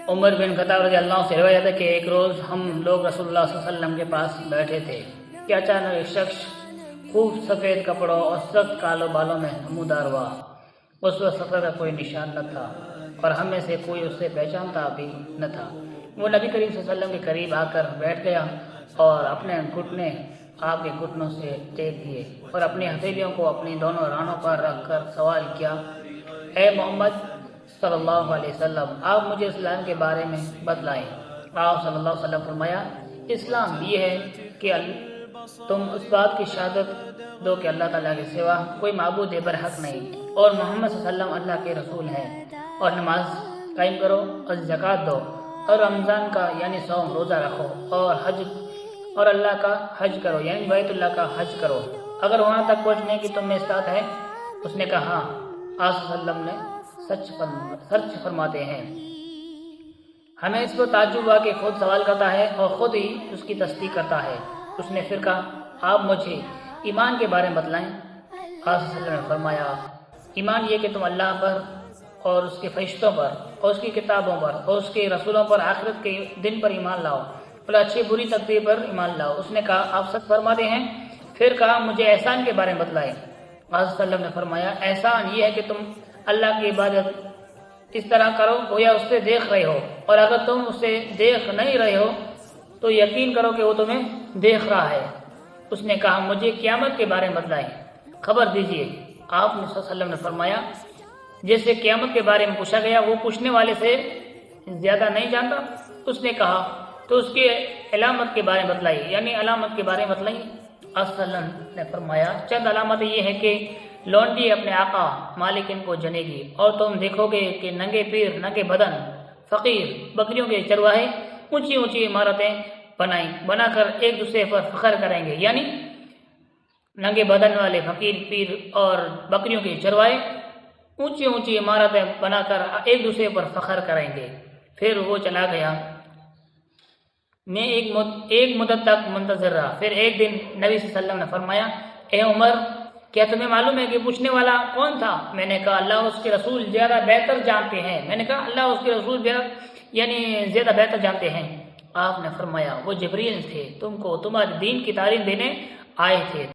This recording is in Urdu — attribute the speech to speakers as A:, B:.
A: عمر بن خطاب رضی اللہ عنہ سے روایت ہے کہ ایک روز ہم لوگ رسول اللہ صلی اللہ علیہ وسلم کے پاس بیٹھے تھے کہ اچانک ایک شخص خوب سفید کپڑوں اور سخت کالوں بالوں میں نمودار ہوا۔ اس وقت سفر کا کوئی نشان نہ تھا اور ہم میں سے کوئی اس سے پہچانتا بھی نہ تھا۔ وہ نبی کریم صلی اللہ علیہ وسلم کے قریب آ کر بیٹھ گیا اور اپنے گھٹنے آپ کے گھٹنوں سے ٹیک دیے اور اپنی ہتھیلیوں کو اپنی دونوں رانوں پر رکھ کر سوال کیا، اے محمد صلی اللہ علیہ وسلم، آپ مجھے اسلام کے بارے میں بتلائیں۔ آپ صلی اللہ علیہ وسلم فرمایا، اسلام یہ ہے کہ تم اس بات کی شہادت دو کہ اللہ تعالیٰ کے سوا کوئی معبود برحق نہیں اور محمد صلی اللہ علیہ وسلم اللہ کے رسول ہیں، اور نماز قائم کرو اور زکوٰۃ دو اور رمضان کا یعنی صوم روزہ رکھو اور اللہ کا حج کرو یعنی بیت اللہ کا حج کرو، اگر وہاں تک پہنچنے کی تم میں استطاعت ہے۔ اس نے کہا ہاں۔ آپ صلی اللہ علیہ وسلم نے سچ فرماتے ہیں۔ ہمیں اس کو تعجب ہوا کہ خود سوال کرتا ہے اور خود ہی اس کی تصدیق کرتا ہے۔ اس نے پھر کہا، آپ مجھے ایمان کے بارے میں بتلائیں۔ آپ صلی اللہ علیہ وسلم نے فرمایا، ایمان یہ کہ تم اللہ پر اور اس کے فرشتوں پر اور اس کی کتابوں پر اور اس کے رسولوں پر آخرت کے دن پر ایمان لاؤ اور اچھی بری تقدیر پر ایمان لاؤ۔ اس نے کہا، آپ سچ فرماتے ہیں۔ پھر کہا، مجھے احسان کے بارے میں بتلائیں۔ آپ صلی اللہ علیہ وسلم نے فرمایا، احسان یہ ہے کہ تم اللہ کی عبادت اس طرح کرو گویا اس سے دیکھ رہے ہو، اور اگر تم اسے دیکھ نہیں رہے ہو تو یقین کرو کہ وہ تمہیں دیکھ رہا ہے۔ اس نے کہا، مجھے قیامت کے بارے میں بتلائیں، خبر دیجیے۔ آپ نے صلی اللہ علیہ وسلم نے فرمایا، جیسے قیامت کے بارے میں پوچھا گیا وہ پوچھنے والے سے زیادہ نہیں جانتا۔ اس نے کہا، تو اس کی علامت کے بارے میں بتلائیے یعنی علامت کے بارے میں بتلائیے۔ آپ صلی اللہ علیہ وسلم نے فرمایا، چند علامتیں یہ ہیں کہ لونڈی اپنے آقا مالک ان کو جنے گی، اور تم دیکھو گے کہ ننگے پیر ننگے بدن فقیر بکریوں کے چرواہے اونچی اونچی عمارتیں بنا کر ایک دوسرے پر فخر کریں گے، یعنی ننگے بدن والے فقیر پیر اور بکریوں کے چرواہے اونچی اونچی عمارتیں بنا کر ایک دوسرے پر فخر کریں گے۔ پھر وہ چلا گیا۔ میں ایک مدت تک منتظر رہا۔ پھر ایک دن نبی صلی اللہ علیہ وسلم نے فرمایا، اے عمر، کیا تمہیں معلوم ہے کہ پوچھنے والا کون تھا؟ میں نے کہا، اللہ اس کے رسول زیادہ بہتر جانتے ہیں۔ زیادہ بہتر جانتے ہیں۔ آپ نے فرمایا، وہ جبریل تھے، تم کو تمہارے دین کی تعلیم دینے آئے تھے۔